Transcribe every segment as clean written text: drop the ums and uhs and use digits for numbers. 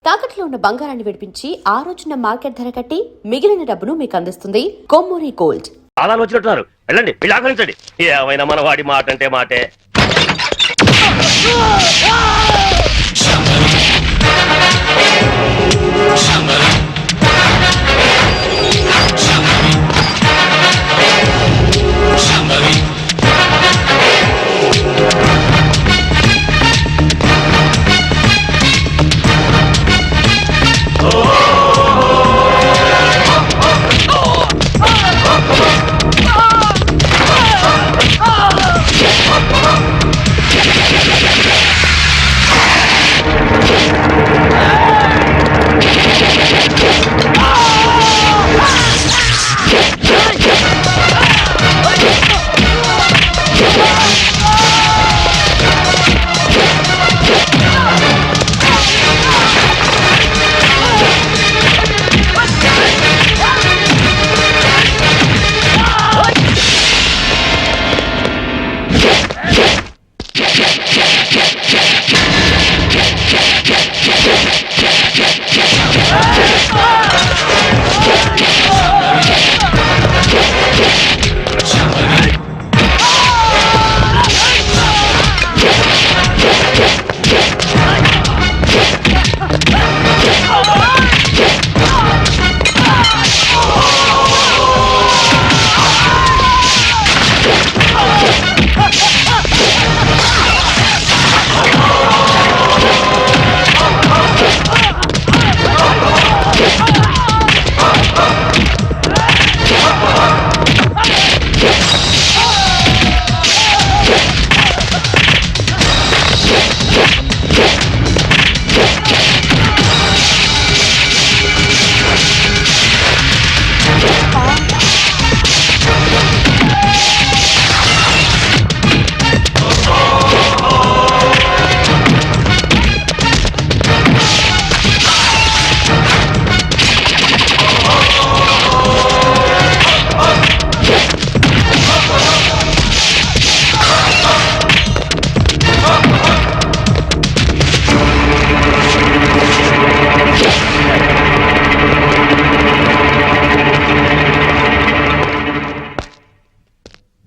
తాకట్లో ఉన్న బంగారాన్ని విడిపించి ఆ రోజున మార్కెట్ ధర కట్టి మిగిలిన డబ్బును మీకు అందిస్తుంది కొమ్మూరి గోల్డ్. ఆదాలు వచ్చినట్టున్నారు, వెళ్ళండి, వీళ్ళు ఆకలించండి. ఏమైనా మన వాడి మాట అంటే మాటే.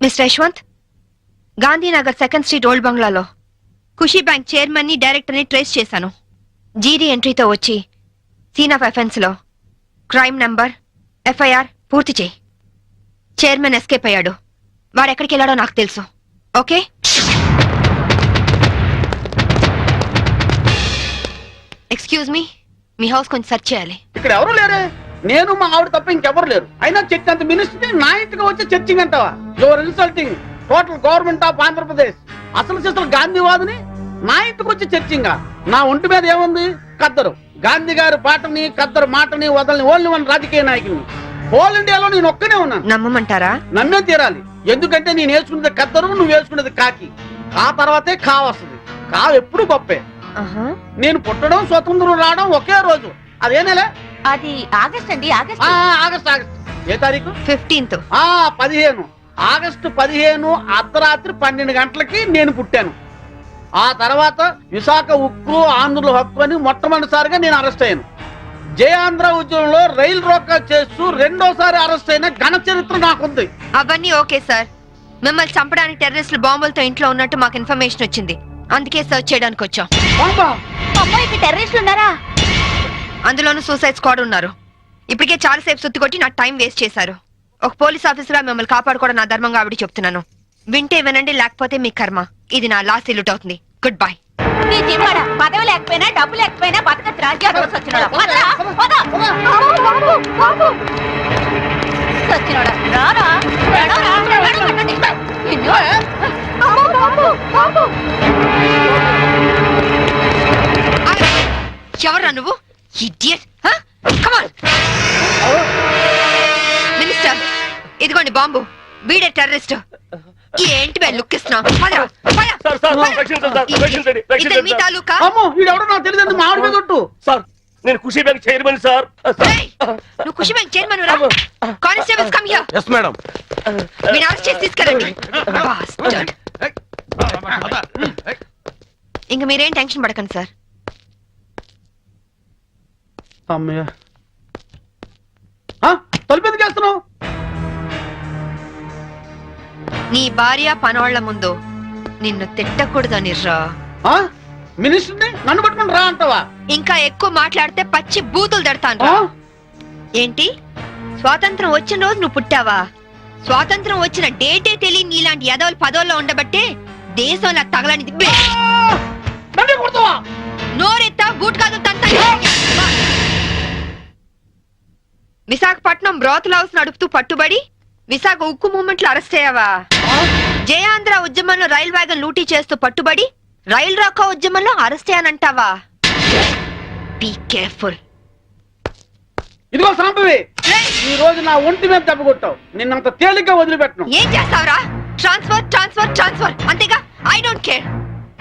Mister Yashwant, Gandhinagar 2nd street old బంగ్లాలో ఖుషీ బ్యాంక్ చైర్మన్ ని డైరెక్టర్ ని ట్రేస్ చేశాను. జీడీ ఎంట్రీతో వచ్చి సీన్ ఆఫ్ అఫెన్స్ లో క్రైమ్ నంబర్ FIR పూర్తి చేయి. చైర్మన్ ఎస్కేప్ అయ్యాడు. వాడెక్కడికి వెళ్ళాడో నాకు తెలుసు. ఓకే? ఎక్స్క్యూజ్ మీ హౌస్ కొంచెం సెర్చ్ చేయాలి. ఇక్కడ ఎవరు లేరే, నేను మా ఆవిడ తప్ప ఇంకెవరు లేరు. అయినా చర్చ్ అంత మినిస్ట్రీ నా ఇంటికి వచ్చి చర్చింగ్ అంటావా? Your insulting total government of Andhra Pradesh. అసలు గాంధీవాదిని నా ఇంటికి వచ్చి చర్చింగా. నా ఒంటి మీద ఏముంది? కద్దరు. గాంధీ గారి పాటని కద్దరు మాటని వదలని ఓన్లీ వన్ రాజకీయ నాయకుని. హోల్ ఇండియాలో నేను ఒక్కనే ఉన్నాను. నమ్మమంటారా? నమ్మే తీరాలి. ఎందుకంటే నేను వేసుకున్నది కద్దరు, నువ్వు వేసుకున్నది కాకి. ఆ తర్వాతే కా వస్తుంది. కా ఎప్పుడు గొప్పే. నేను పుట్టడం, స్వతంత్రం రావడం ఒకే రోజు. అదే నెల? అది ఆగస్ట్ అండి. ఆగస్ట్. ఏ తారీఖు? 15th. 15. ఆగస్టు 15 అర్ధరాత్రి 12 గంటలకి నేను పుట్టాను. ఆ తర్వాత విశాఖ ఉక్కు, ఆంధ్రుల హక్కు అని మొట్టమొదటిసారిగా నేను అరెస్ట్ అయ్యాను. జయాంధ్ర ఉద్యమంలో రైలు రోకా చేస్తూ రెండోసారి అరెస్ట్ అయిన ఘన చరిత్ర నాకుంది. అవన్నీ ఓకే సార్. మిమ్మల్ని చంపడానికి టెర్రరిస్టులు బాంబులతో ఇంట్లో ఉన్నట్టు మాకు ఇన్ఫర్మేషన్ వచ్చింది. అందుకే సర్చ్ చేయడానికి వచ్చాం. అమ్మాయికి టెర్రరిస్టులు ఉన్నారా? అందులోనూ సూసైడ్ స్క్వాడ్ ఉన్నారు. ఇప్పటికే చాలాసేపు సుత్తి కొట్టి నా టైం వేస్ట్ చేశారు. ఒక పోలీస్ ఆఫీసర్ గా మిమ్మల్ని కాపాడుకోవడం నా ధర్మంగా ఆవిడ చెప్తున్నాను. వింటే వినండి, లేకపోతే మీ కర్మ. ఇది నా లాస్ట్ ఇల్లుట్ అవుతుంది. Good bye. నీ జిమ్మాడ పదవి లేకపోయినా డబ్బు లేకపోయినా బతకచ్చు. రాజ్యాలు సచ్చినోడా రారా. ఎవరా నువ్వు? ఇడియట్. కమ్ ఆన్ మినిస్టర్, ఇదిగోండి బాంబు. వీడే టెర్రరిస్ట్. ఏంటి బే లుక్ ఇస్తున్నావు? మీ తాలూకా? నేను ఖుషీ బ్యాంక్ చైర్మన్ సార్. నువ్వు ఖుషీ బ్యాంక్ చైర్మన్ రా? Constables come here. yes madam. మీరు అరెస్ట్ చేసి తీసుకెళ్ళండి. ఇంక మీరేం టెన్షన్ పడకండి సార్. అమ్మయ్య. తలుపు ఎందుకు వేస్తున్నావు? నీ భార్య పనోళ్ల ముందు నిన్ను తిట్టకూడదని రా. మినిస్టర్ని నన్ను పట్టుకుని రా అంటావా? ఇంకా ఎక్కువ మాట్లాడితే పచ్చి బూతులు తిడతాను రా. ఏంటి స్వాతంత్రం వచ్చిన రోజు నువ్వు పుట్టావా? స్వాతంత్రం వచ్చిన డేటే తెలియని నీలాంటి యదవులు పదవుల్లో ఉండబట్టే దేశంలో తగలనిది. నన్ను కొడతావా? నోరెత్తా బూట్ కాదు తంత. విశాఖపట్నం బ్రోతల్ హౌస్ నడుపుతూ పట్టుబడి విశాఖ ఉక్కు మూవ్మెంట్ లో అరెస్ట్ అయ్యావా? జయాంధ్ర ఉద్యమంలో రైల్ వ్యాగన్ లూటీ చేస్తూ పట్టుబడి రైల్ రాకా ఉద్యమంలో అరెస్ట్ అయ్యానంటావా? Be careful. ఇదిగో సాంబవి, ఈ రోజు నా ఒంటి మీద దెబ్బ కొట్టావు. నిన్నంత తేలిగ్గా వదిలిపెట్టను. ఏం చేస్తావురా? ట్రాన్స్ఫర్ ట్రాన్స్ఫర్ ట్రాన్స్ఫర్ అంతేగా. I don't care.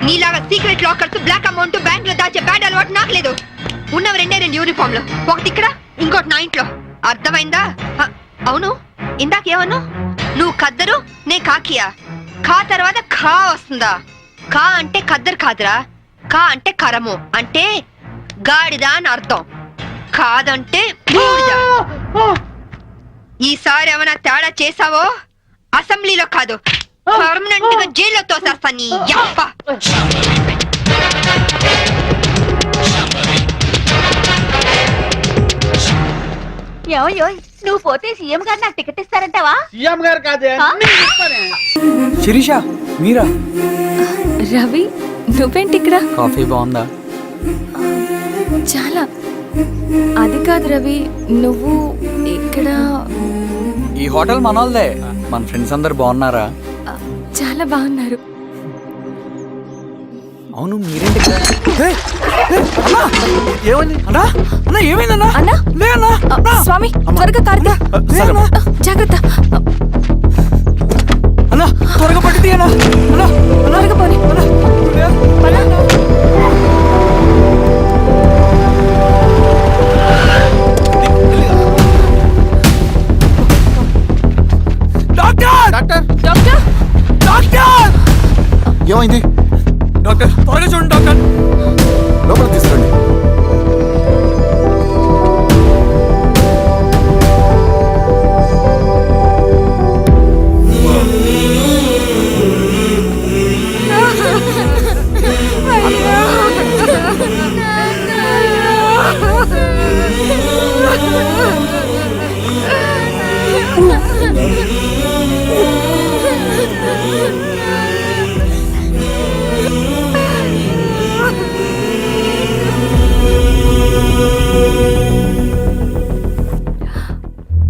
నీలాగా secret lockers black amount bank లో దాచే బ్యాడ్ అలవాటు నాకు లేదు. ఉన్నవి 2 యూనిఫామ్లు, ఒకటి ఇక్కడ ఇంకోటి నా ఇంట్లో. అర్థమైందా? అవును, ఇందాకేమన్నా? నువ్వు కద్దరు, నే కాకియా. ఖా తర్వాత ఖా వస్తుందా? ఖా అంటే కద్దరు కాదురా, ఖా అంటే కరము, అంటే గాడిద అని అర్థం. కాదంటే బూడిద. ఈసారి ఏమైనా తేడా చేసావో అసెంబ్లీలో కాదు పర్మనెంట్ గా జైల్లో తోసేస్తా నీ యప్ప. ఏమయ్యో, నువ్వు పోతే సీఎం గారు నాకు టికెట్ ఇస్తారంటావా? సీఎం గారు కాదే, నేను ఇస్తానే. శిరీష, మీరా? రవి, నువ్వేంటి ఇక్కడ? కాఫీ బాగుందా? చాలా. అది కాదు రవి, నువ్వు ఇక్కడ. ఈ హోటల్ మనోల్దే. మన ఫ్రెండ్స్ అందరు బాగున్నారా? చాలా బాగున్నారు. అవును, మీరేంటి ఇక్కడ? ఏమైంది అన్నా? అన్నా ఏమైందన్నా? అన్నా? లే అన్నా. స్వామి, త్వరగా కారుతా. జాగ్రత్త. అన్నా త్వరగా పట్టింది అన్నా. అన్నా త్వరగా పోనీ. డాక్టర్! డాక్టర్! డాక్టర్! ఏమైంది? డాక్టర్ త్వరగా చూడండి డాక్టర్. లోపల తీసుకురండి.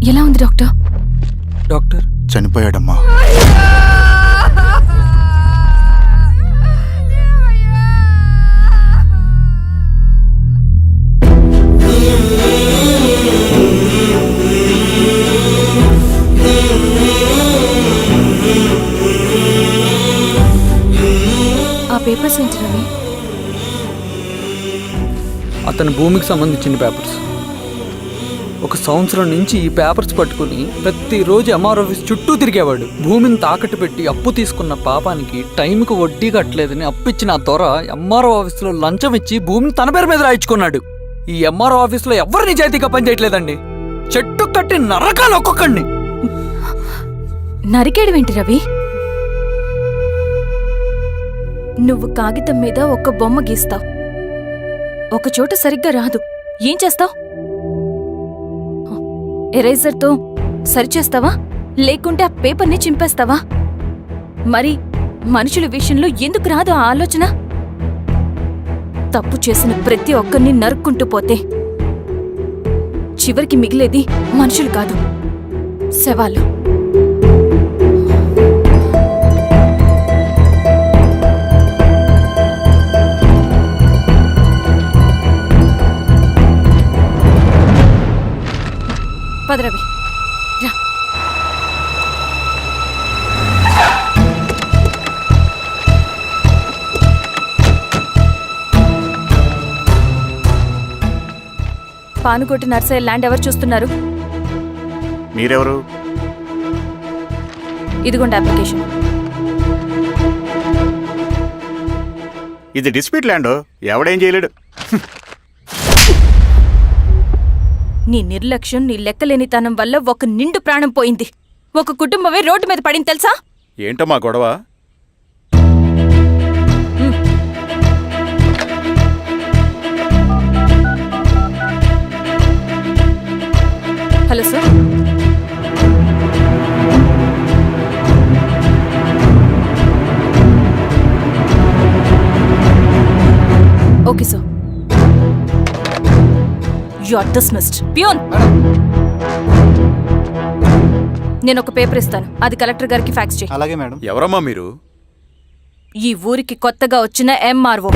ఎలా ఉంది డాక్టర్? డాక్టర్ చనిపోయాడమ్మా. ఆ పేపర్స్ ఏంటి రవి? అతని భూమికి సంబంధించిన పేపర్స్. 1 సంవత్సరం నుంచి ఈ పేపర్స్ పట్టుకుని ప్రతిరోజు ఎంఆర్ ఆఫీస్ చుట్టూ తిరిగేవాడు. భూమిని తాకట్టు పెట్టి అప్పు తీసుకున్న పాపానికి టైంకి వడ్డీ కట్టలేదని అప్పిచ్చిన ఆ త్వర ఎంఆర్ఓ ఆఫీస్లో లంచం ఇచ్చి భూమిని తన పేరు మీద రాయించుకున్నాడు. ఈ ఎంఆర్ఓ ఆఫీస్లో ఎవరు నిజాయితీగా పనిచేయట్లేదండి. చెట్టు కట్టి నరకాలు ఒక్కొక్కడిని. నరికేయడమేంటి రవి? నువ్వు కాగితం మీద ఒక బొమ్మ గీస్తావు, ఒక చోట సరిగ్గా రాదు, ఏం చేస్తావు? ఎరేజర్తో సరిచేస్తావా, లేకుంటే ఆ పేపర్ని చింపేస్తావా? మరి మనుషుల విషయంలో ఎందుకు రాదు ఆ ఆలోచన? తప్పు చేసిన ప్రతి ఒక్కరిని నరుక్కుంటూ పోతే చివరికి మిగిలేది మనుషులు కాదు, శవాలు. పదరవి రా. పానుకోటి నర్సయ్య ల్యాండ్ ఎవరు చూస్తున్నారు? మీరెవరు? ఇదిగోండి అప్లికేషన్. ఇది డిస్ప్యూట్ ల్యాండ్, ఎవడేం చేయలేడు. నీ నిర్లక్ష్యం, నీ లెక్కలేనితనం వల్ల ఒక నిండు ప్రాణం పోయింది. ఒక కుటుంబమే రోడ్డు మీద పడింది తెలుసా? ఏంటమ్మా గొడవ? Hello sir. Okay sir. You are dismissed. Peon, నేను ఒక పేపర్ ఇస్తాను, అది కలెక్టర్ గారికి ఫ్యాక్స్ చేయి. అలాగే మేడం. ఎవరమ్మా మీరు? ఈ ఊరికి కొత్తగా వచ్చిన ఎంఆర్ఓ.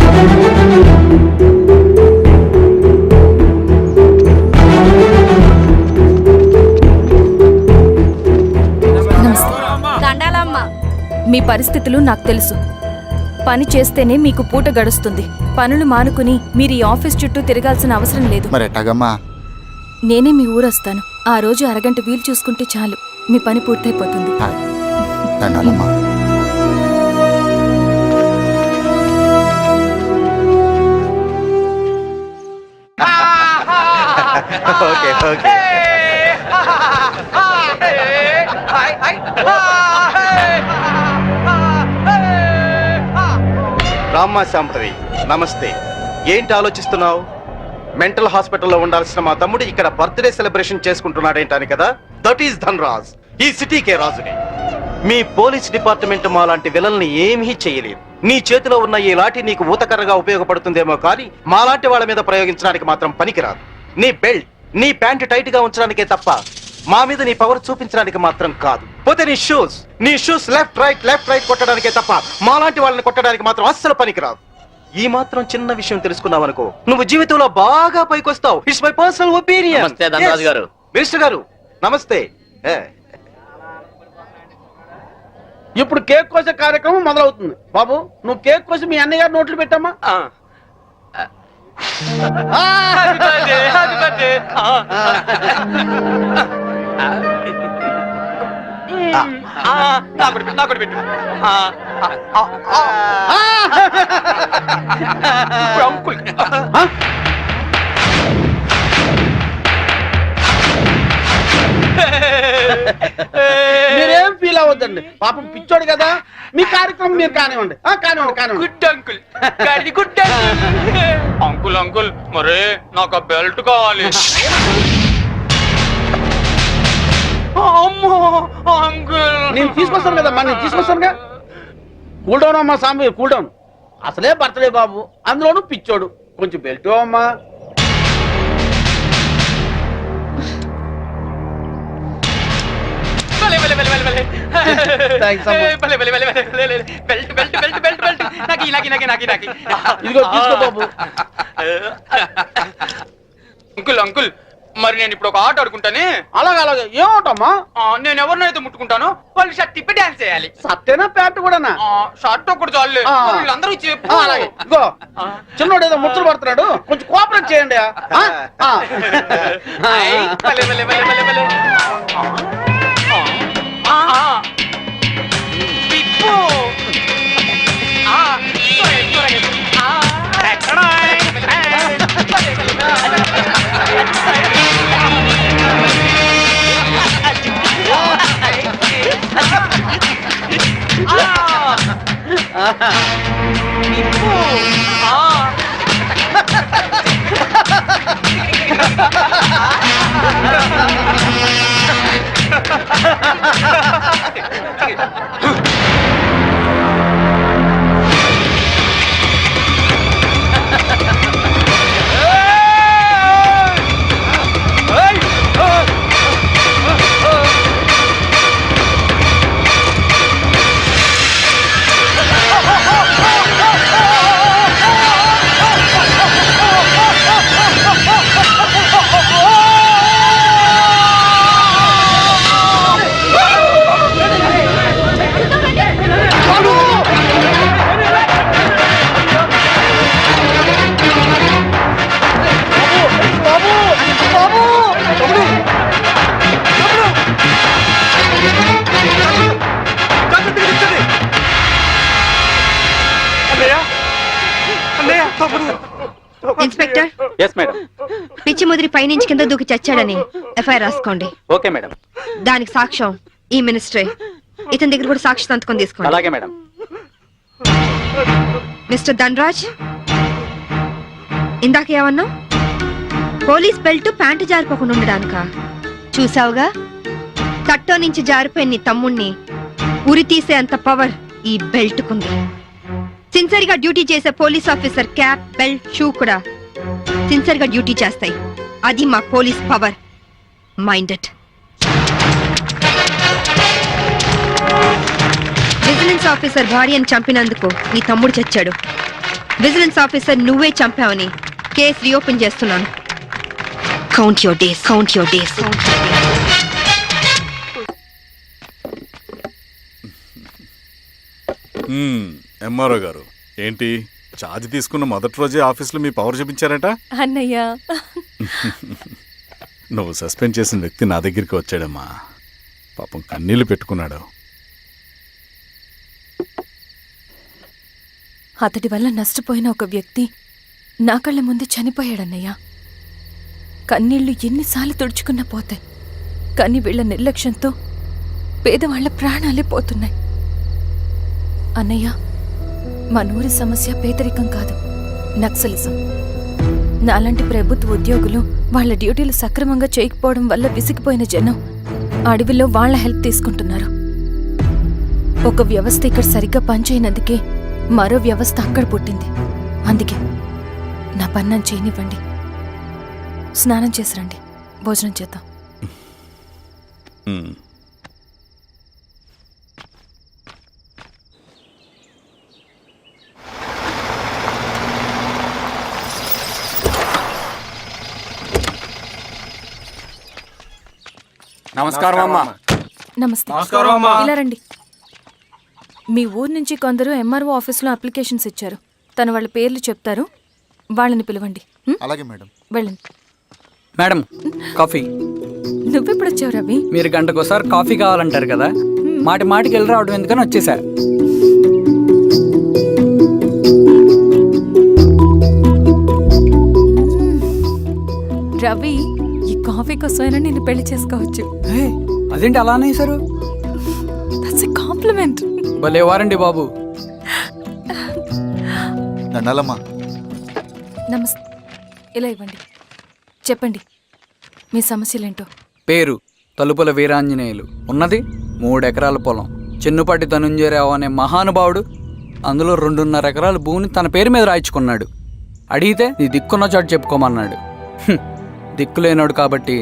మీ పరిస్థితులు నాకు తెలుసు. పని చేస్తేనే మీకు పూట గడుస్తుంది. పనులు మానుకుని మీరు ఈ ఆఫీస్ చుట్టూ తిరగాల్సిన అవసరం లేదు. మరి ఎట్టాగమ్మా? నేనే మీ ఊరొస్తాను. ఆ రోజు అరగంట వీలు చూసుకుంటే చాలు, మీ పని పూర్తయిపోతుంది. దండాలమ్మా. Okay okay. రామ్మా శాంపరి, నమస్తే. ఏంటి ఆలోచిస్తున్నావు? మెంటల్ హాస్పిటల్లో ఉండాల్సిన మా తమ్ముడు ఇక్కడ బర్త్డే సెలబ్రేషన్ చేసుకుంటున్నాడేంటని కదా. దట్ ఈస్ ధన్రాజ్, ఈ సిటీకే రాజుని. మీ పోలీస్ డిపార్ట్మెంట్ మా లాంటి విలన్ని ఏమీ చేయలేదు. నీ చేతిలో ఉన్న ఈ లాఠీ నీకు ఊతకర్రగా ఉపయోగపడుతుందేమో కానీ మాలాంటి వాళ్ళ మీద ప్రయోగించడానికి మాత్రం పనికిరాదు. నీ బెల్ట్, నీ ప్యాంట్ టైట్ గా ఉంచడానికే తప్ప మా మీద నీ పవర్ చూపించడానికి మాత్రం కాదు. పోతే నీ షూస్ లెఫ్ట్ రైట్ కొట్టడానికే తప్ప మాలాంటి వాళ్ళని కొట్టడానికి మాత్రం అస్సలు పనికిరాదు. ఈ మాత్రం చిన్న విషయం తెలుసుకున్నావనుకో, నువ్వు జీవితంలో బాగా పైకొస్తావు. It's my personal opinion. Minister గారు నమస్తే. ఇప్పుడు కేక్ కోసే కార్యక్రమం మొదలవుతుంది. బాబు, నువ్వు కేక్ కోసి మీ అన్నయ్య గారు నోట్లు పెట్టమ్మా. మీరేం ఫీల్ అవ్వద్దండి, పాపం పిచ్చోడు కదా. మీ కార్యక్రమం మీరు కానివ్వండి. కానివ్వండి. Good uncle, good uncle. Uncle మరే నాకు బెల్ట్ కావాలి. నేను తీసుకొస్తాను కదమ్మా, నేను తీసుకొస్తానుగా. కూల్ డౌన్ అమ్మా సాంబి, కూల్ డౌన్. అసలే బర్త్డే బాబు, అందులోనూ పిచ్చోడు. కొంచెం బెల్ట్ అమ్మా. ఇదిగో తీసుకో బాబు. అంకుల్ అంకుల్, మరి నేను ఇప్పుడు ఒక ఆట ఆడుకుంటానే. అలాగే ఏమవుతామా? నేను ఎవరినైతే ముట్టుకుంటాను వాళ్ళు షర్ట్ తిప్పి డాన్స్ చేయాలి. సత్తేనా ప్యాంట్ కూడానా? షర్ట్ ఒకటి చాలే, వీళ్ళందరూ చెప్పు. అలాగే ఇగో, చిన్నోడు ఏదో ముచ్చలు పడుతున్నాడు, కొంచెం కోఆపరేట్ చేయండి. బ్రిడ్జి ముదిరి పైనుంచి కింద దూకి చచ్చాడని ఎఫ్ఐఆర్ రాసుకోండి. Okay madam. దానికి సాక్ష్యం ఈ మినిస్ట్రే. ఇతని దగ్గర కూడా సాక్షి సంతకం తీసుకోండి. అలాగే మేడం. మిస్టర్ ధనరాజ్, ఇందాక ఏమన్నా పోలీస్ బెల్ట్ ప్యాంటు జారిపోకుండా ఉండడానికా? చూసావుగా, తట్టో నుంచి జారిపోయిన నీ తమ్ముణ్ణి ఉరి తీసే అంత పవర్ ఈ బెల్ట్ కుంది. సిన్సియర్ గా డ్యూటీ చేసే police officer cap, belt, shoe కూడా సిన్సియర్ గా డ్యూటీ చేస్తాయి. అది మా police power. Minded. Vigilance officer భార్యను చంపినందుకు నీ తమ్ముడు చచ్చాడు. విజిలెన్స్ ఆఫీసర్ నువ్వే చంపావని కేసు రీఓపెన్ చేస్తున్నాను. Count your days, count your days. MRO గారు ఏంటి ఛార్జ్ తీసుకున్న మొదటి రోజే ఆఫీస్లో మీ పవర్ చూపించారట? అన్నయ్య, నువ్వు సస్పెండ్ చేసిన వ్యక్తి నా దగ్గరికి వచ్చాడమ్మా. పాపం కన్నీళ్లు పెట్టుకున్నాడు. అతడి వల్ల నష్టపోయిన ఒక వ్యక్తి నా కళ్ళ ముందు చనిపోయాడన్నయ్య. కన్నీళ్లు ఎన్నిసార్లు తుడుచుకున్నా పోతాయి, కానీ వీళ్ళ నిర్లక్ష్యంతో పేదవాళ్ల ప్రాణాలే పోతున్నాయి. అన్నయ్య, మన ఊరి సమస్య పేదరికం కాదు, నక్సలిజం. నాలాంటి ప్రభుత్వ ఉద్యోగులు వాళ్ళ డ్యూటీలు సక్రమంగా చేయకపోవడం వల్ల విసిగిపోయిన జనం అడవిలో వాళ్ళ హెల్ప్ తీసుకుంటున్నారు. ఒక వ్యవస్థ ఇక్కడ సరిగ్గా పనిచేయనందుకే మరో వ్యవస్థ అక్కడ పుట్టింది. అందుకే నా పన్నం చేయనివ్వండి. స్నానం చేసిరండి, భోజనం చేద్దాం. నమస్కారం అమ్మా. నమస్తే. ఇలా రండి. మీ ఊరు నుంచి కొందరు ఎంఆర్ఓ ఆఫీస్లో అప్లికేషన్స్ ఇచ్చారు. తను వాళ్ళ పేర్లు చెప్తారు, వాళ్ళని పిలవండి. అలాగే మేడం. వెళ్ళండి. Madam, coffee. నువ్వెప్పుడు వచ్చావు రవి? మీరు గంటకోసారి కాఫీ కావాలంటారు కదా, మాటి మాటికి వెళ్ళి రావడం ఎందుకని వచ్చేసా. రవి, ఈ కాఫీ కోసమైనా నేను పెళ్లి చేసుకోవచ్చు. అదేంటి అలా అనేసారు? That's a compliment. భలే వారండి బాబు. దండాలమ్మా. నమస్తే. ఇలా ఇవ్వండి. చెప్పండి, మీ సమస్యలేంటో. పేరు తలుపుల వీరాంజనేయులు. ఉన్నది 3 ఎకరాల పొలం. చెన్నుపాటి ధనుంజయరావు అనే మహానుభావుడు అందులో 2.5 ఎకరాల భూమిని తన పేరు మీద రాయించుకున్నాడు. అడిగితే నీ దిక్కున్న చోటు చెప్పుకోమన్నాడు. దిక్కులేనాడు కాబట్టి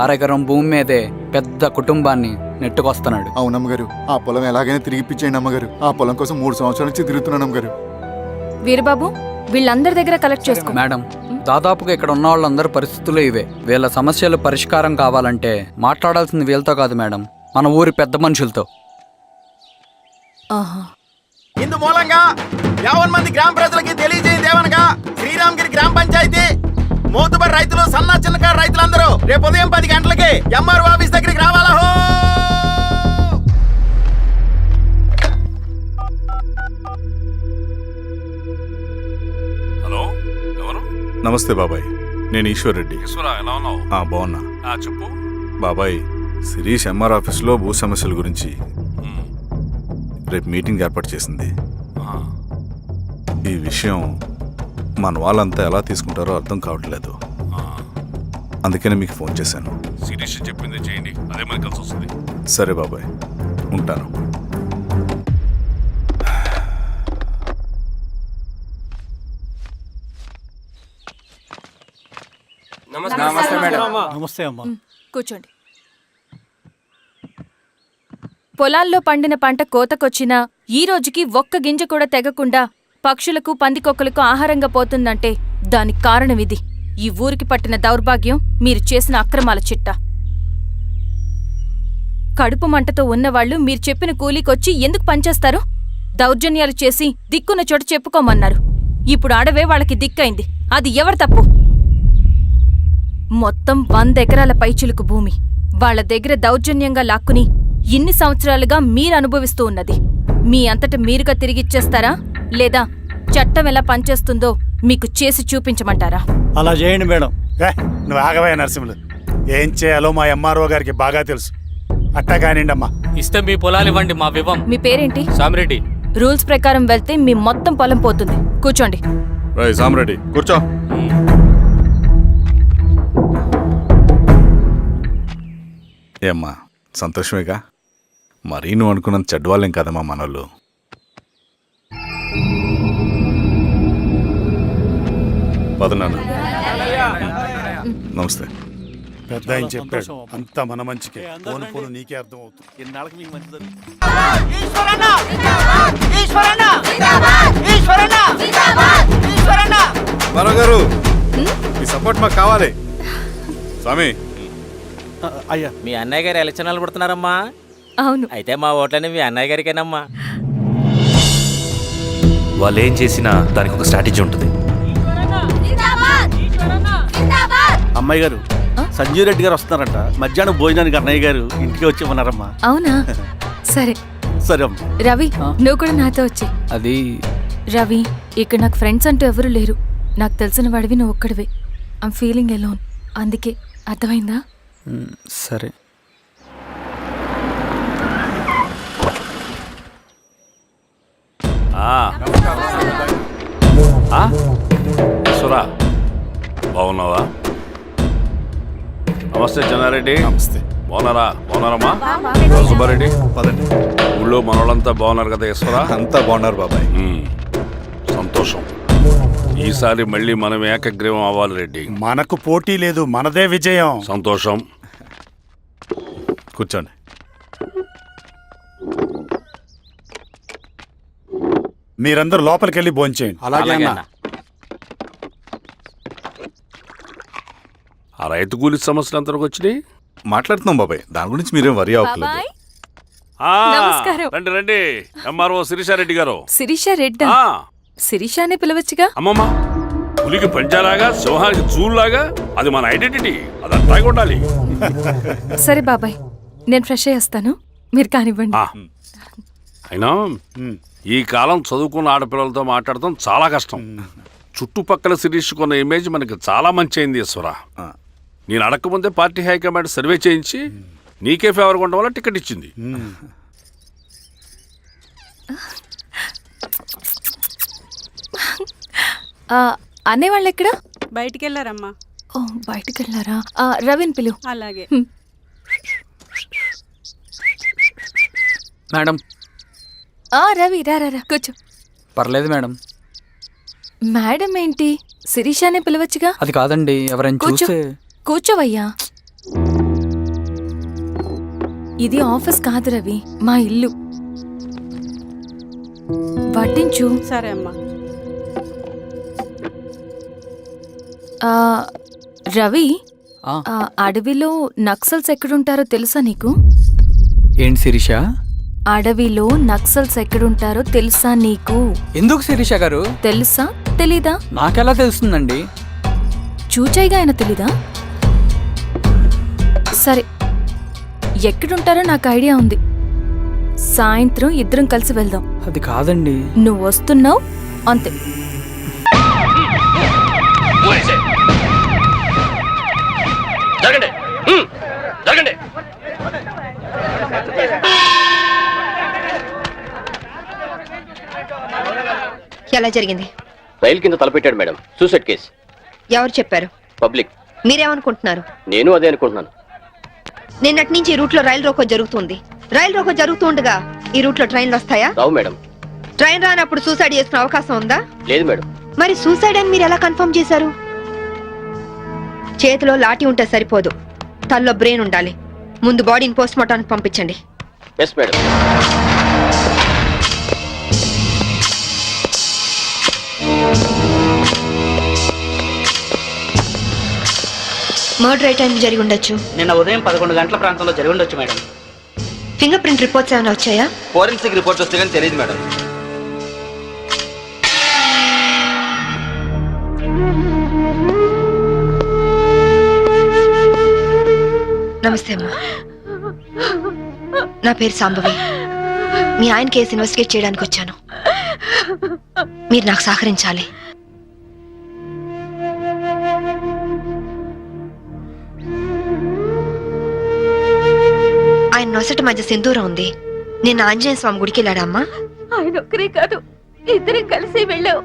1/2 ఎకరం భూమి మీదే పెద్ద కుటుంబాన్ని నెట్టుకొస్తున్నాడు. అవునమ్మగారు, ఆ పొలం ఎలాగైనా తిరిగి ఇప్పించేయండి అమ్మగారు. ఆ పొలం కోసం 3 సంవత్సరాల నుంచి తిరుగుతున్నాను అమ్మగారు. వీరబాబు, వీళ్ళందరి దగ్గర కలెక్ట్ చేసుకో. మేడం, దాదాపుగా ఇక్కడ ఉన్న వాళ్ళందరూ పరిస్థితులు ఇవే. వీళ్ళ సమస్యలు పరిష్కారం కావాలంటే మాట్లాడాల్సింది వీళ్ళతో కాదు మేడం, మన ఊరి పెద్ద మనుషులతో. ఆహా. ఇందు మూలంగా 50 మంది గ్రామ ప్రజలకి తెలియజేయదేవనగా శ్రీరామగిరి గ్రామ పంచాయతీ మోతుబరి రైతులు, సన్న చిన్నకారు రైతులందరూ రేపు ఉదయం 10 గంటలకి ఎంఆర్ఓ ఆఫీస్ దగ్గరికి రావాలా. హలో, ఎవరు? నమస్తే బాబాయ్, నేను ఈశ్వర్ రెడ్డి. ఎలా ఉన్నావు? బాగున్నా. చెప్పు బాబాయ్. శిరీష్ ఎంఆర్ ఆఫీస్లో భూ సమస్యల గురించి రేపు మీటింగ్ ఏర్పాటు చేసింది. ఈ విషయం మన వాళ్ళంతా ఎలా తీసుకుంటారో అర్థం కావట్లేదు. అందుకనే మీకు ఫోన్ చేశాను. శిరీష్ చెప్పింది చేయండి, అదే మనకి కలిసి వస్తుంది. సరే బాబాయ్, ఉంటాను. నమస్తే మేడం. నమస్తే అమ్మా. కూర్చోండి. పొలాల్లో పండిన పంట కోతకొచ్చినా ఈ రోజుకి ఒక్క గింజ కూడా తెగకుండా పక్షులకు, పందికొక్కలకు ఆహారంగా పోతుందంటే దానికి కారణం ఇది. ఈ ఊరికి పట్టిన దౌర్భాగ్యం మీరు చేసిన అక్రమాల చిట్టా. కడుపు మంటతో ఉన్నవాళ్లు మీరు చెప్పిన కూలీకొచ్చి ఎందుకు పనిచేస్తారు? దౌర్జన్యాలు చేసి దిక్కున్న చోట చెప్పుకోమన్నారు. ఇప్పుడు అడవే వాళ్ళకి దిక్కైంది. అది ఎవరి తప్పు? మొత్తం 100 ఎకరాల పైచిలుకు భూమి వాళ్ల దగ్గర దౌర్జన్యంగా లాక్కుని ఇన్ని సంవత్సరాలుగా మీరు అనుభవిస్తూ ఉన్నది. మీ అంతట మీరుగా తిరిగిచ్చేస్తారా, లేదా చట్టం ఎలా పనిచేస్తుందో మీకు చేసి చూపించమంటారా? అలా చేయండి మేడం, నువ్వు ఆగవే నరసింహులు. ఏం చేయాలో మా ఎంఆర్ఓ గారికి బాగా తెలుసు. అట్టా కానివ్వండి అమ్మా. ఇస్తే మీ పొలాలు ఇవ్వండి, మా వివం. మీ పేరేంటి? సామిరెడ్డి. రూల్స్ ప్రకారం వెళ్తే మీ మొత్తం పొలం పోతుంది. కూర్చోండి. రై సామిరెడ్డి కూర్చో. ఏమ్మా సంతోషమేగా? మరీ నువ్వు అనుకున్నంత చెడ్డవాళ్ళేం కదమ్మా మనోళ్ళు. పదనాన్న. నమస్తే. పెద్ద ఆయన చెప్పాడు, అంతా మన మంచికే. పోను పోను నీకే అర్థం అవుతుంది. ఇన్నాళ్ళకి మీకు మంచిది. మరో గారు మీ సపోర్ట్ మాకు కావాలి. స్వామి అయ్యా, మీ అన్నయ్య గారు ఎలక్షన్ నిలబడుతున్నారమ్మా. అవును. అయితే మా ఓట్లని మీ అన్నయ్య గారికేనమ్మా. వాళ్ళు ఏం చేసినా దానికి ఒక స్ట్రాటజీ ఉంటుంది. అమ్మాయి గారు, సంజీవ్ రెడ్డి గారు వస్తున్నారంట. మధ్యాహ్నం భోజనానికి అన్నయ్య గారు ఇంటికి వచ్చి ఉన్నారమ్మా. అవునా? సరే సరే అమ్మ. రవి, నువ్వు కూడా నాతో వచ్చి. అది రవి, ఇక్కడ నాకు ఫ్రెండ్స్ అంటూ ఎవరు లేరు. నాకు తెలిసిన వాడివి నువ్వు ఒక్కడివే. I'm feeling alone. అందుకే. అర్థమైందా? సరే. ఈశ్వరా, బాగున్నావా? నమస్తే చెన్నారెడ్డి. నమస్తే. బాగున్నారమ్మా? సుబ్బారెడ్డి, పదండి. ఊళ్ళో మనోళ్ళంతా బాగున్నారు కదా ఈశ్వరా? అంతా బాగున్నారు బాబాయ్. సంతోషం. ఈసారి మళ్ళీ మనం ఏకగ్రీవం అవ్వాలి రెడ్డి. మనకు పోటీ లేదు, మనదే విజయం. సంతోషం. కూర్చోండి. మీరందరూ లోపలికి వెళ్ళి భోంచేయండి. అలాగే అన్న. ఆ రైతు కూలి సమస్యలు ఎంతవరకు వచ్చినాయి? మాట్లాడుతున్నాం బాబాయ్, దాని గురించి మీరేం వరి అవ్వట్లేదు. బాబాయ్, ఆ, నమస్కారం. రండి రండి. ఎంఆర్ఓ శిరీషారెడ్డి గారు. శిరీష రెడ్డా? ఆ, శిరీష అనే పిలవచ్చుగా. అమ్మమ్మ, పులికి పంచాలాగా సింహానికి చూలాగా అది మన ఐడెంటిటీ. అదంతా ఉండాలి. సరే బాబాయ్, నేను ఫ్రెష్ అయ్యి వస్తాను. మీరు కానివ్వండి. ఆ, అయినా ఈ కాలం చదువుకున్న ఆడపిల్లలతో మాట్లాడటం చాలా కష్టం. చుట్టుపక్కల శిరీష్ కొన్న ఇమేజ్ మనకి చాలా మంచి అయింది ఈశ్వర. నేను అడగకముందే పార్టీ హైకమాండ్ సర్వే చేయించి నీకే ఫేవర్గా ఉండడం వల్ల టికెట్ ఇచ్చింది. అనేవాళ్ళు ఎక్కడ? బయటికి వెళ్ళారమ్మా. ఓ, బయటికి వెళ్ళారా? రవిని పిలువు. అలాగే. మేడం. రవి, రా రా రా, కూర్చో. పర్లేదు మేడం. మేడం ఏంటి? శిరీషానే పిలవచ్చుగా. అది కాదండి, ఎవరైనా కూర్చో. చూస్తే. కూర్చోవయ్యా. ఇది ఆఫీస్ కాదు రవి, మా ఇల్లు. వడ్డించు. సరే అమ్మా. రవి, అడవిలో నక్సల్స్ ఎక్కడుంటారో తెలుసా నీకు? ఏంటి శిరీష? అడవిలో నక్సల్స్ ఎక్కడుంటారో తెలుసా నీకు? ఎందుకు శిరీష గారు? తెలుసా తెలీదా? నాకెలా తెలుస్తుందండి? చూచాయిగా ఆయన తెలీదా? సరే, ఎక్కడుంటారో నాకు ఐడియా ఉంది. సాయంత్రం ఇద్దరం కలిసి వెళ్దాం. అది కాదండి. నువ్వు వస్తున్నావు అంతే. జరగండి, జరగండి. ఎలా జరిగింది? రైలు కింద తలపెట్టాడు మేడం. Suicide case. ఎవరు చెప్పారు? పబ్లిక్. మీరేమనుకుంటున్నారు? నేను అదే అనుకుంటున్నాను. నిన్నటి నుంచి ఈ రూట్ లో రైలు రోకో జరుగుతుంది. రైలు రోకో జరుగుతూ ఉండగా ఈ రూట్ లో ట్రైన్లు వస్తాయా? రావు మేడం. ట్రైన్ రానప్పుడు సూసైడ్ చేసుకునే అవకాశం ఉందా? లేదు మేడం. మరి సూసైడ్ అని మీరు ఎలా కన్ఫర్మ్ చేశారు? చేతిలో లాఠీ ఉంటే సరిపోదు, తల్లో బ్రెయిన్ ఉండాలి. ముందు బాడీని పోస్ట్ మార్టానికి పంపించండి. Yes madam. మర్డర్ ఏ టైం జరిగి ఉండొచ్చు? నిన్న ఉదయం 11 గంటల ప్రాంతంలో జరిగి ఉండొచ్చు మేడం. ఫింగర్ ప్రింట్ రిపోర్ట్స్ ఏమైనా వచ్చాయా? ఫోరెన్సిక్ రిపోర్ట్ వస్తే కానీ తెలియదు మేడం. నమస్తే అమ్మా, నా పేరు సాంబవి. మీ ఆయన కేసు ఇన్వెస్టిగేట్ చేయడానికి వచ్చాను. మీరు నాకు సహకరించాలి. ఆయన నొసటి మధ్య సింధూరం ఉంది. నేను ఆంజనేయ స్వామి గుడికి వెళ్ళాడా అమ్మా? ఆయన ఒక్కరే కాదు, ఇద్దరం కలిసి వెళ్ళాం.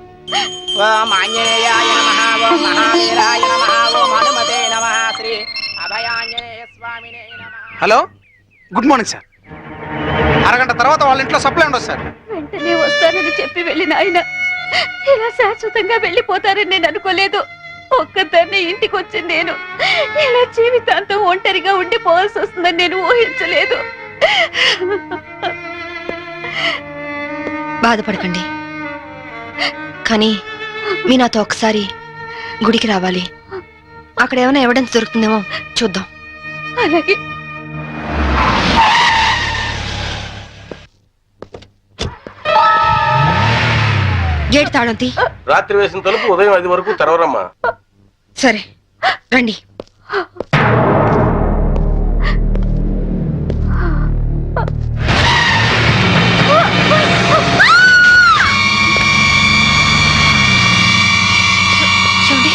ఓం ఆంజనేయాయ నమః, ఓం మహావీరాయ నమః, ఓం హనుమతే నమః, శ్రీ అభయాంజనేయ స్వామినే నమః. Hello, good morning sir. అరగంట తర్వాత వాళ్ళ ఇంట్లో సప్లై ఉండదు సార్. వెంటనే వస్తానని చెప్పి వెళ్ళిన ఆయన ఇలా శాశ్వతంగా వెళ్ళిపోతారని నేను అనుకోలేదు. ఒక్కదాన్ని ఇంటికి వచ్చింది నేను ఇలా జీవితాంతం ఒంటరిగా ఉండిపోవాల్సి వస్తుందని నేను ఊహించలేదు. బాధపడకండి, కానీ మీ నాతో ఒకసారి గుడికి రావాలి. అక్కడ ఏమైనా ఎవిడెన్స్ దొరుకుతుందేమో చూద్దాం. అలాగే. గేట్ తాళం తీ. రాత్రి వేసిన తలుపు ఉదయం 5 వరకు తెరవరమ్మా. సరే రండి. చూడండి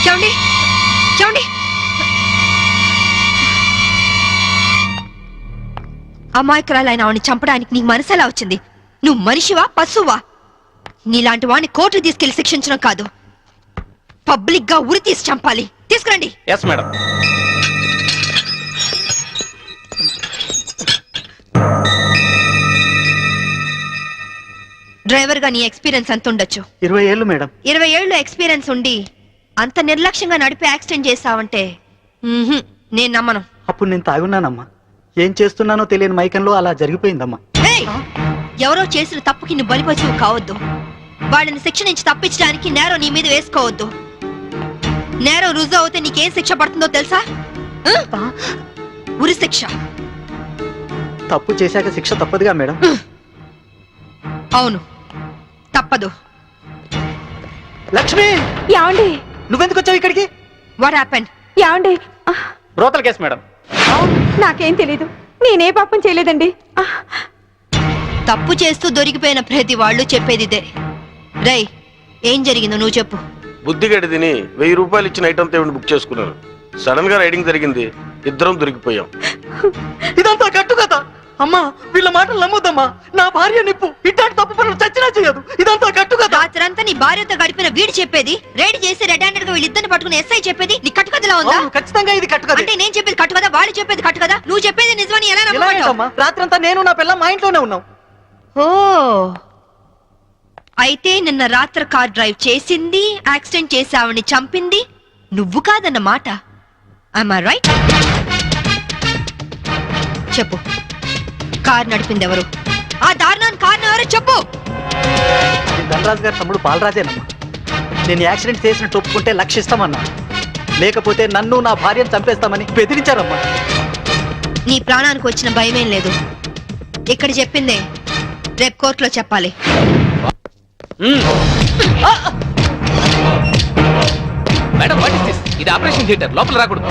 చూడండి చూడండి. అమాయకురాలైన ఆవిని చంపడానికి నీకు మనసు ఎలా వచ్చింది? నువ్వు మనిషివా పశువా? నీలాంటి వాడిని కోర్టుకు తీసుకెళ్లి శిక్షించడం కాదు, పబ్లిక్ గా ఉరి తీసి చంపాలి. తీసుకురండి. Yes madam. డ్రైవర్ గా నీ ఎక్స్పీరియన్స్ ఎంత ఉండొచ్చు? 20 ఏళ్ళు మేడం. 20 ఏళ్ళు ఎక్స్పీరియన్స్ ఉండి అంత నిర్లక్ష్యంగా నడిపి యాక్సిడెంట్ చేసావంటే నేను నమ్మను. అప్పుడు నేను తాగున్నానమ్మా. ఏం చేస్తున్నానో తెలియని మైకంలో అలా జరిగిపోయిందమ్మా. ఏయ్! ఎవరో చేసిన తప్పుకి నువ్వు బలిపశువు కావద్దు. వాళ్ళని శిక్ష నుంచి తప్పించడానికి నేరం నీ మీద వేసుకోవద్దు. నేరం రుజువు అవుతే నీకేం శిక్ష పడుతుందో తెలుసా? ఉరి శిక్ష. తప్పు చేశాక శిక్ష తప్పదుగా మేడం. అవును, తప్పదు. లక్ష్మి, యాండి నువ్వెందుకు వచ్చావు ఇక్కడికి? What happened? యాండి బ్రోతల్ కేసు మేడం. నాకేం తెలీదు, నేనే పాపం చేయలేదండి. తప్పు చేస్తూ దొరికిపోయిన ప్రతి వాళ్ళు చెప్పేది ఇదే. రేయ్, ఏం జరిగిందో నువ్వు చెప్పు. బుద్ధిగడి తిని 1000 రూపాయలు ఇచ్చిన ఐటమ్ తేవిని బుక్ చేసుకున్నాను. సడన్ గా రైడింగ్ జరిగింది, ఇద్దరం దొరికిపోయాం. ఇదంతా కట్టు కదా అమ్మా. వీళ్ళ మాటలు నమ్మొద్దమ్మా. నా భార్య నిప్పు ఇట్లాంటి తప్పు పనులు చచ్చినా చేయదు. ఇదంతా కట్టు కదా. రాత్రంతా నీ భార్యతో గడిపిన వీడు చెప్పేది, రైడ్ చేసి రెడ్ హ్యాండెడ్ గా వీళ్ళిద్దరిని పట్టుకుని ఎస్ఐ చెప్పేది నీ కట్టుకథలా ఉందా? ఖచ్చితంగా ఇది కట్టు కదా. అంటే నేను చెప్పేది కట్టు కదా, వాళ్ళు చెప్పేది కట్టు కదా. నువ్వు చెప్పేది నిజమని ఎలా నమ్మమంటావు? రాత్రంతా నేను నా పిల్ల మా ఇంట్లోనే ఉన్నాం. ఓ, అయితే నిన్న రాత్రి కార్ డ్రైవ్ చేసింది, యాక్సిడెంట్ చేసావని చంపింది నువ్వు కాదన్న మాట. I'm I right? చెప్పు, కార్ నడిపింది ఎవరు? ఆ దారుణాన్ని కారణం ఎవరు చెప్పు. ధనరాజు గారి తమ్ముడు బాలరాజేనమ్మా. నేను యాక్సిడెంట్ చేసినట్టు ఒప్పుకుంటే లక్షిస్తామన్నా, లేకపోతే నన్ను నా భార్యను చంపేస్తామని బెదిరించారమ్మా. నీ ప్రాణానికి వచ్చిన భయమేం లేదు. ఇక్కడ చెప్పిందే రేపు కోర్టులో చెప్పాలి. Madam, what is this? ఇది ఆపరేషన్ థియేటర్, లోపల రాకూడదు.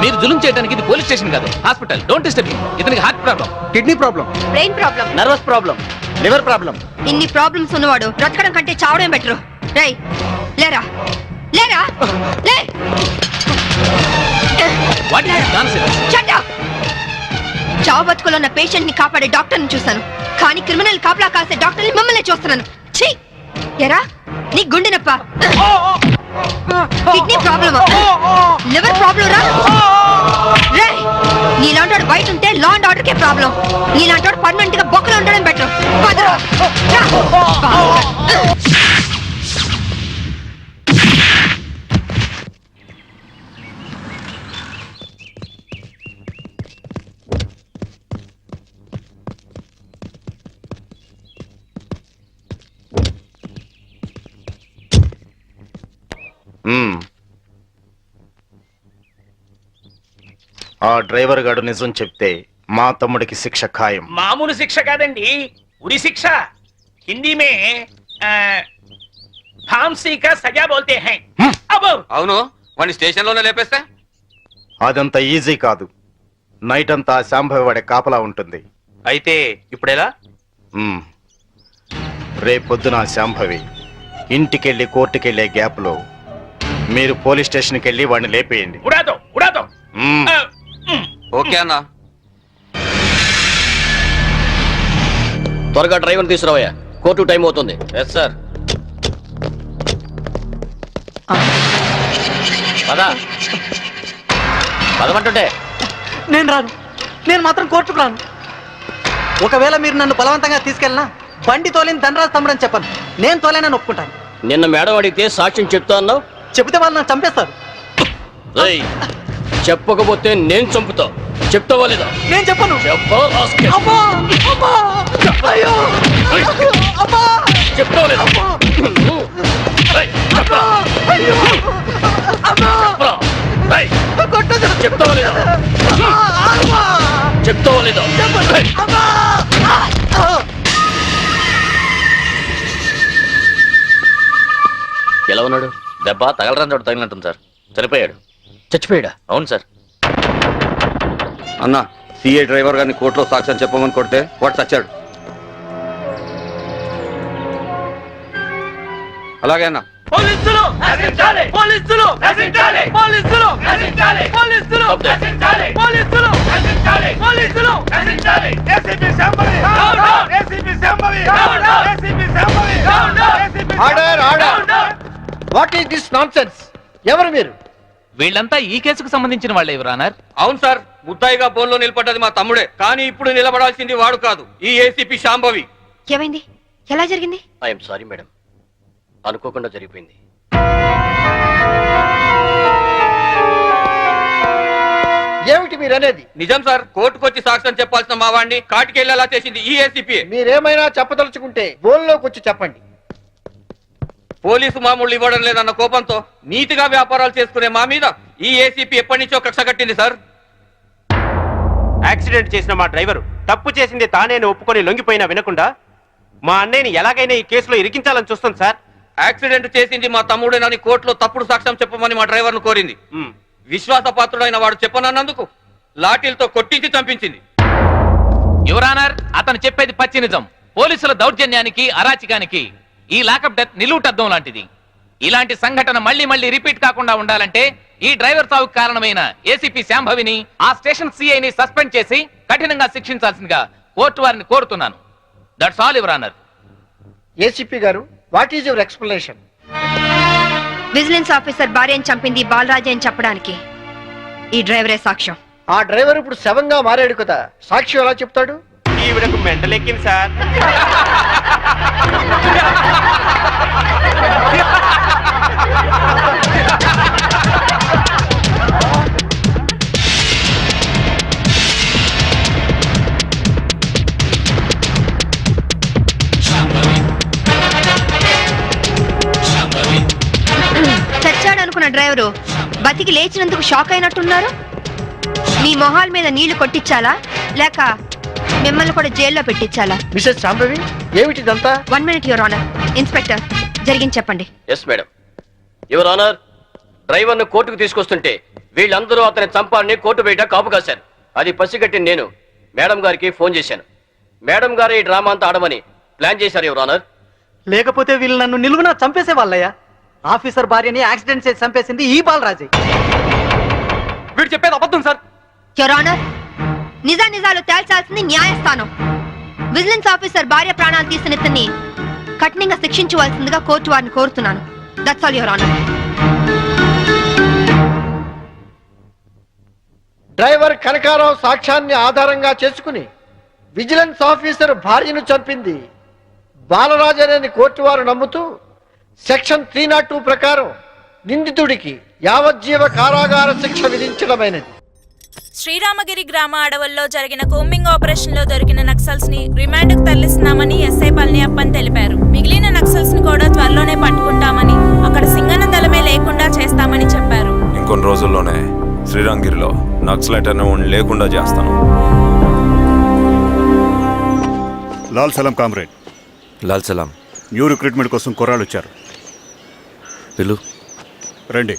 మీరు జులుం చేయడానికి ఇది పోలీస్ స్టేషన్ కాదు, హాస్పిటల్. Don't disturb him. ఇతనికి heart problem, kidney problem, brain problem, nervous problem, liver problem. ఇన్ని ప్రాబ్లమ్స్ ఉన్నవాడు బ్రతకడం కంటే చావడం బెటరు. రేయ్, లేరా లేరా లే. What is nonsense? Shut up! చావు బతుకులో ఉన్న పేషెంట్ ని కాపాడే డాక్టర్ ని చూశాను, కానీ క్రిమినల్ కాపలా కాసే డాక్టర్ ని మమ్మల్ని చూస్తున్నాను. ఛీ! ఎరా, నీ గుండె నొప్ప, కిడ్నీ ప్రాబ్లమా, లివర్ ప్రాబ్లం రా. రేయ్, నీలాంటి బయట ఉంటే law and order K problem. నీలాంటి పర్మనెంట్ గా బొక్కలో ఉండడం బెటర్. ఆ డ్రైవర్ గాడు నిజం చెప్తే మా తమ్ముడికి శిక్ష ఖాయం. మామూలు శిక్ష కాదండి, ఉరి శిక్ష. హిందీ మే फांसी का सजा बोलते हैं. అవును, వాడిని స్టేషన్ లోనే లేపేస్తే? అదంత ఈజీ కాదు. నైట్ అంతా శాంభవి వాడే కాపలా ఉంటుంది. అయితే ఇప్పుడెలా? రేపొద్దున శాంభవి ఇంటికెళ్ళి కోర్టుకెళ్లే గ్యాప్ లో మీరు పోలీస్ స్టేషన్కి వెళ్ళి వాడిని లేపేయండి. उड़ा दो ఓకే అన్న. త్వరగా డ్రైవర్ తీసుకురావయ్యా, కోర్టు టైం అవుతుంది. Yes sir. పదమంటుంటే నేను రాను. నేను మాత్రం కోర్టుకు రాను. ఒకవేళ మీరు నన్ను బలవంతంగా తీసుకెళ్ళినా బండి తోలేని ధనరాజు తమ్ముడని చెప్పను. నేను తోలేనని ఒప్పుకుంటాను. నిన్న మేడం అడిగితే సాక్ష్యం చెప్తా అన్నావు. చెబితే వాళ్ళు నన్ను చంపేస్తారు. రేయ్, చెప్పకపోతే నేను చంపుతా. చెప్తావా లేదా? నేను చెప్పను. చెప్పా, అబ్బా! అబ్బా! అయ్యో! అబ్బా! చెప్తావా లేదా? రేయ్, చెప్పరా? అయ్యో! అబ్బా! చెప్పరా? రేయ్, కొట్టొద్దు. చెప్తావా లేదా? అబ్బా! చెప్తావా లేదా? రేయ్. అబ్బా! ఎలా ఉన్నాడు? దెబ్బ తగలరాని చోట తగిలినట్టుంది సార్. చనిపోయాడు. చచ్చిపోయాడా? అవును సార్. అన్నా, సిఐ డ్రైవర్ గారిని కోర్టులో సాక్ష్యం చెప్పమని కొడితే వాడు చచ్చాడు. అలాగే అన్నా. పోలీసులు నశించాలి! పోలీసులు నశించాలి! పోలీసులు నశించాలి! పోలీసులు నశించాలి! పోలీసులు నశించాలి! పోలీసులు నశించాలి! ACP Shambhavi! ACP Shambhavi! ACP Shambhavi! Order! Order! What is this nonsense? ఎవరు మీరు? వీళ్ళంతా ఈ కేసుకు సంబంధించిన వాళ్ళే యువరానర్. అవును సార్, ముద్దాయిగా బోన్లో నిలబడ్డది మా తమ్ముడే. కానీ ఇప్పుడు నిలబడాల్సింది వాడు కాదు, ఈ ఏసీపీ శాంభవి. ఏమైంది? ఎలా జరిగింది? ఐఎమ్ సారీ మేడం, అనుకోకుండా జరిగిపోయింది. ఏమిటి మీరు అనేది? నిజం సార్, కోర్టుకొచ్చి సాక్ష్యం చెప్పాల్సిన మా వాడిని కాటికెళ్ళేలా చేసింది ఈ ఏసీపీ. మీరేమైనా చెప్పదలుచుకుంటే బోన్లోకి వచ్చి చెప్పండి. పోలీసు మామూలు ఇవ్వడం లేదన్న కోపంతో నీతిగా వ్యాపారాలు చేసుకునే మా మీద ఈ ఏసీపీ ఎప్పటి నుంచో కక్ష కట్టింది సార్. యాక్సిడెంట్ చేసిన మా డ్రైవరు తప్పు చేసింది తానేని ఒప్పుకొని లొంగిపోయినా వినకుండా మా అన్నయ్యని ఎలాగైనా ఈ కేసులో ఇరికించాలని చూస్తుంది సార్. యాక్సిడెంట్ చేసింది మా తమ్ముడేనని కోర్టులో తప్పుడు సాక్ష్యం చెప్పమని మా డ్రైవర్ను కోరింది. విశ్వాసపాత్రుడైన వాడు చెప్పనన్నందుకు లాఠీలతో కొట్టించి చంపించింది. యువరానర్, అతను చెప్పేది పచ్చి నిజం. పోలీసుల దౌర్జన్యానికి, అరాచకానికి ఈ లాకప్ డెత్ నిలువుటద్దం లాంటిది. ఇలాంటి సంఘటన మళ్లీ మళ్లీ రిపీట్ కాకుండా ఉండాలంటే ఈ డ్రైవర్ సావుకు కారణమైన ఏసీపీ శాంభవిని, ఆ స్టేషన్ సిఐని సస్పెండ్ చేసి కఠినంగా శిక్షించాల్సిందిగా కోర్టు వారిని కోరుతున్నాను. That's all your honour. ఏసీపీ గారు, what is your explanation? Vigilance officer భార్యను చంపింది బాలరాజే అని చెప్పడానికి ఈ డ్రైవరే సాక్ష్యం. ఆ డ్రైవర్ ఇప్పుడు శవంగా మారాడు కదా, సాక్ష్యం ఎలా చెప్తాడు? ఈవిడకు మెంటలెక్కింది సార్. చచ్చాడనుకున్న డ్రైవరు బతికి లేచినందుకు షాక్ అయినట్టున్నారు. మీ మొహాల మీద నీళ్లు కొట్టించాలా లేక మిమ్మల్ని కూడా జైల్లో పెట్టించాలా? మిసెస్ శాంభవి, ఏమిటిదంతా? 1 minute యువర్ ఆనర్. ఇన్స్పెక్టర్, జరిగింది చెప్పండి. Yes madam. యువర్ ఆనర్, డ్రైవర్ను కోర్టుకు తీసుకొస్తుంటే వీళ్ళందరూ అతని చంపాలని కోర్టు బయట కాపు కాశారు. అది పసిగట్టి నేను మేడం గారికి ఫోన్ చేశాను. మేడం గారు ఈ డ్రామా అంతా ఆడమని ప్లాన్ చేశారు యువర్ ఆనర్. లేకపోతే వీళ్ళు నన్ను నిలువునా చంపేసే వాళ్ళయ్యా. ఆఫీసర్ భార్యని యాక్సిడెంట్ చేసి చంపేసింది ఈ బాలరాజే. వీడు చెప్పేది అబద్ధం సార్. యువర్ ఆనర్, నిజాలు తేల్చాల్సింది న్యాయస్థానం. విజిలెన్స్ ఆఫీసర్ భార్య ప్రాణాలు తీసిన ఇతన్ని కఠినంగా శిక్షించవలసిందిగా కోర్టు వారిని కోరుతున్నాను. That's all your honour. Driver Kanakarao సాక్ష్యాన్ని ఆధారంగా చేసుకుని విజిలెన్స్ ఆఫీసర్ భార్యను చంపింది బాలరాజనేని కోర్టు వారు నమ్ముతూ సెక్షన్ 302 ప్రకారం నిందితుడికి యావజ్జీవ కారాగార శిక్ష విధించడమైనది. శ్రీరామగిరి గ్రామ అడవుల్లో జరిగిన కోంబింగ్ ఆపరేషన్ లో దొరికిన నక్సల్స్ ని రిమాండ్ కు తరలిస్తున్నామని ఎస్ఐ పళనియప్పన్ తెలిపారు. మిగిలిన నక్సల్స్ ని కూడా త్వరలోనే పట్టుకుంటామని, అక్కడ సింగన దళమే లేకుండా చేస్తామని చెప్పారు. ఇంకొన్ని రోజుల్లోనే శ్రీరాంగిరిలో నక్సలైట్ అనే లేకుండా చేస్తాను. లాల్ సలాం కామ్రేడ్. లాల్ సలాం. న్యూ రిక్రూట్మెంట్ కోసం కుర్రాళ్ళు వచ్చారు. పిలు. రండి.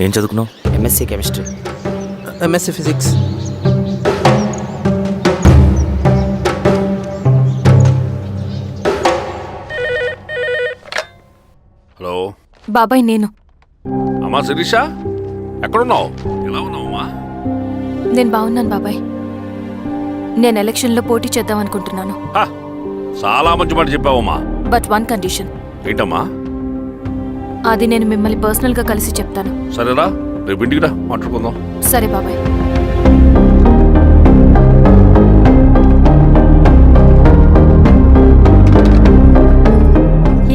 ఏం చదువుకున్నావు? MSc chemistry. MSc physics. Hello బాబాయ్ నేను అమ్మా శిరీష ఎక్కడున్నావు? ఎలా ఉన్నావమ్మా? నేను బాగున్నాను బాబాయ్. నేను ఎలక్షన్లో పోటీ చేద్దాం అనుకుంటున్నాను. హా, చాలా మంచి మాట చెప్పావమ్మా. But one condition. ఏంటమ్మా? అది నేను మిమ్మల్ని పర్సనల్గా కలిసి చెప్తాను. సరేరా, రేపు ఇంటికి రా, మాట్లాడుకుందాం. సరే బాబాయ్.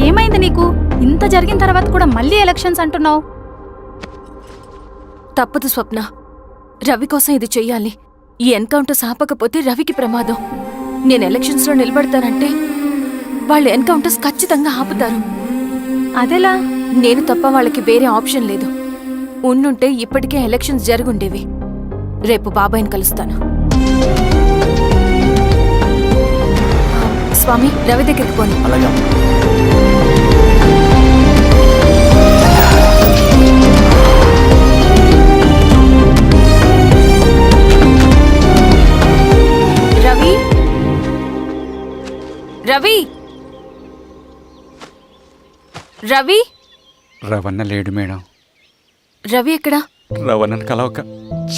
ఏమైంది నీకు? ఇంత జరిగిన తర్వాత కూడా మళ్ళీ ఎలక్షన్స్ అంటున్నావు? తప్పదు స్వప్న. రవి కోసం ఇది చెయ్యాలి. ఈ ఎన్కౌంటర్స్ ఆపకపోతే రవికి ప్రమాదం. నేను ఎలక్షన్స్లో నిలబడతానంటే వాళ్ళు ఎన్కౌంటర్స్ ఖచ్చితంగా ఆపుతారు. అదెలా? నేను తప్ప వాళ్ళకి వేరే ఆప్షన్ లేదు. ఉండుంటే ఇప్పటికే ఎలక్షన్స్ జరుగుండేవి. రేపు బాబాయ్ని కలుస్తాను. స్వామి, రవి దగ్గరికి పోను. అలాగే. రవి, రవి, రవి. రవణ లేడు మేడం. రవి ఎక్కడా? రవణను కలవక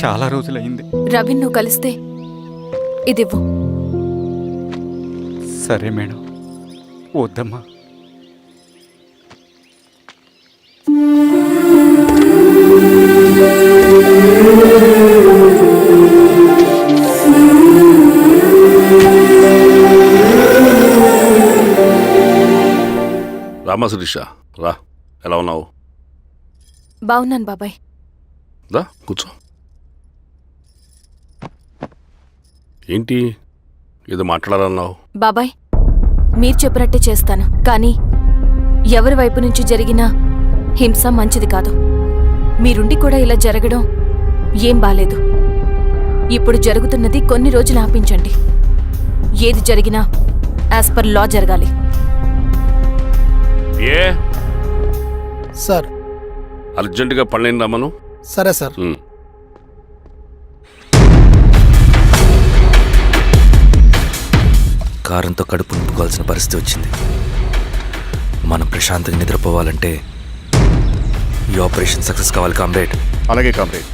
చాలా రోజులైంది. రవి నువ్వు కలిస్తే ఇదివ్వు. సరే మేడం. వద్దమ్మా. రామా శిరీష, రా. ఎలా ఉన్నావు? బాగున్నాను బాబాయ్. దా కూర్చో. ఏంటి ఏదో మాట్లాడాలన్నావు? బాబాయ్, మీరు చెప్పినట్టే చేస్తాను. కానీ ఎవరి వైపు నుంచి జరిగినా హింస మంచిది కాదు. మీరుండి కూడా ఇలా జరగడం ఏం బాలేదు. ఇప్పుడు జరుగుతున్నది కొన్ని రోజులు ఆపించండి. ఏది జరిగినా యాజ్ పర్ లా జరగాలి. ఏ సార్. అర్జెంటుగా పళ్ళని రమ్మను. సరే సార్. కారంతో కడుపు నింపుకోవాల్సిన పరిస్థితి వచ్చింది. మనం ప్రశాంతంగా నిద్రపోవాలంటే ఈ ఆపరేషన్ సక్సెస్ కావాలి కామ్రేడ్. అలాగే కామ్రేడ్.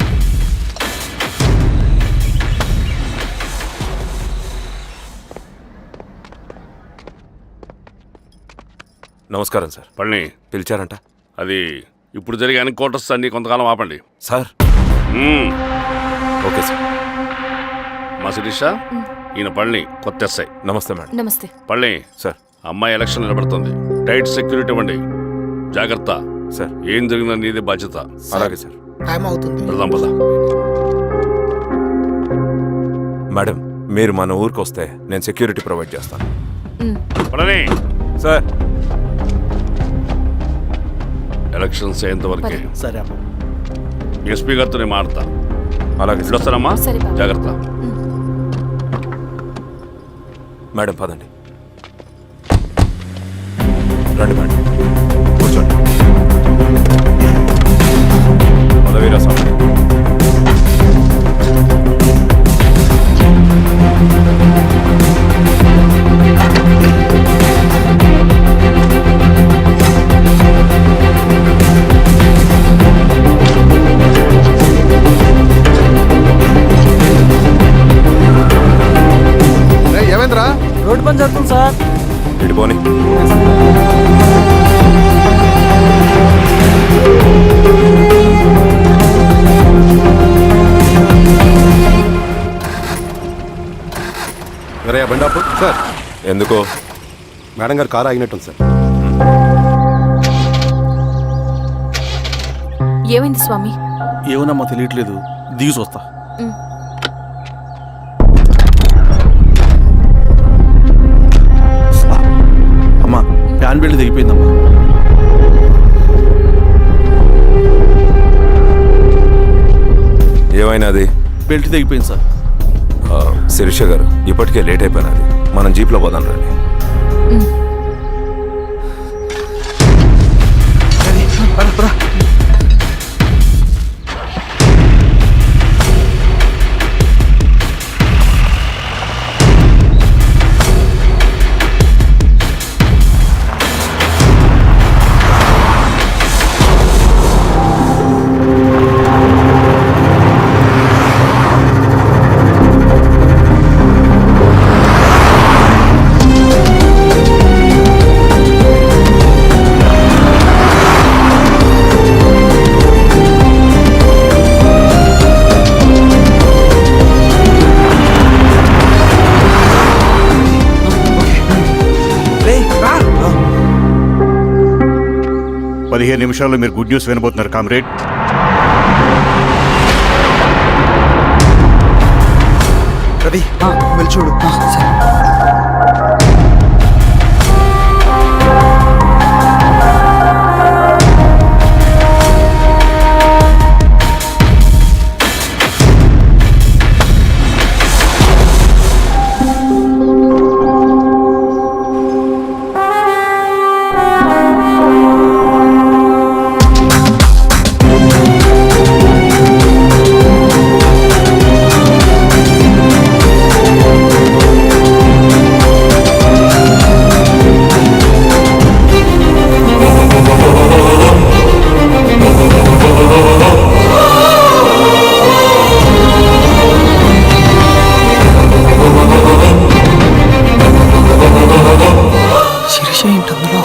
నమస్కారం సార్. పళ్ళని పిలిచారంట? అది ఇప్పుడు జరిగే ఎన్కౌంటర్స్ అన్ని కొంతకాలం ఆపండి సార్. Okay sir. మా శిరీష, ఈయన పళ్ళని కొత్త ఎస్ఐ. నమస్తే మేడం. నమస్తే. పళ్ళని సార్. అమ్మాయి ఎలక్షన్ నిలబడుతుంది. టైట్ సెక్యూరిటీ ఇవ్వండి. జాగ్రత్త సార్. ఏం జరిగిందని నీదే బాధ్యత. అలాగే సార్. టైం అవుతుంది. వెళ్దాం పద. మేడం, మీరు మన ఊరికి వస్తే నేను సెక్యూరిటీ ప్రొవైడ్ చేస్తాను. పళ్ళని సార్. ఎలక్షన్స్ అయ్యేంత వరకే. సరే అమ్మ. ఎస్పీ గారితో నేను మాడతా. అలాగే సార్. వస్తారమ్మా. సరే బాబు. జాగ్రత్త. మేడం పదండి. రండి మేడం, కూర్చోండి. పదవీరా స్వామి. ఏమైందిరా? రోడ్డు పని జరుగుతుంది సార్. ఇటు పోనీ. బండాపు సార్. ఎందుకో? మేడం గారు కారు ఆగినట్టుంది సార్. ఏమైంది స్వామి? ఏమోనమ్మా తెలియట్లేదు. దిగి చూస్తా. అమ్మా, ఫ్యాన్ బెల్ట్ దిగిపోయిందమ్మా. ఏమైనా అది? బెల్ట్ దిగిపోయింది సార్. శిరీష గారు, ఇప్పటికే లేట్ అయిపోయినది. మనం జీప్లో పోదాం రండి. 15 నిమిషాల్లో మీరు గుడ్ న్యూస్ వినబోతున్నారు కామ్రేడ్. రవి వెళ్ళి చూడు. సరే. శిరీష ఏంటి అందులో?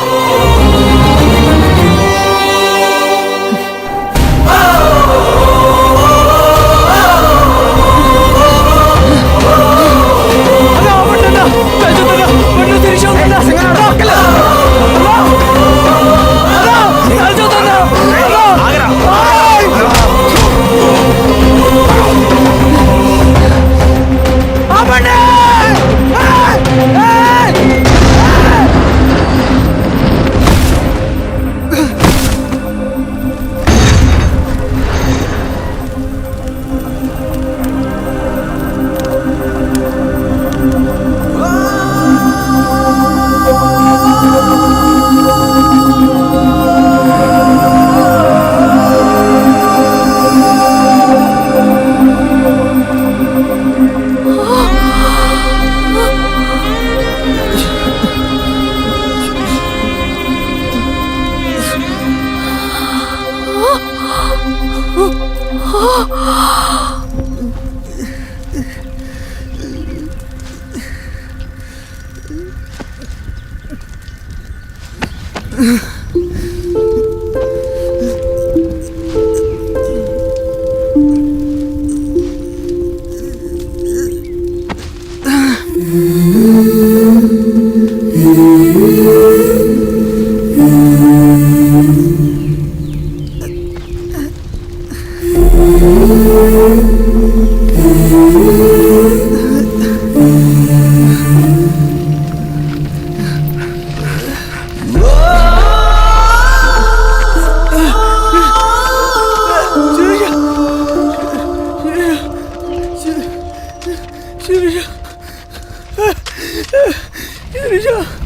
శిరీష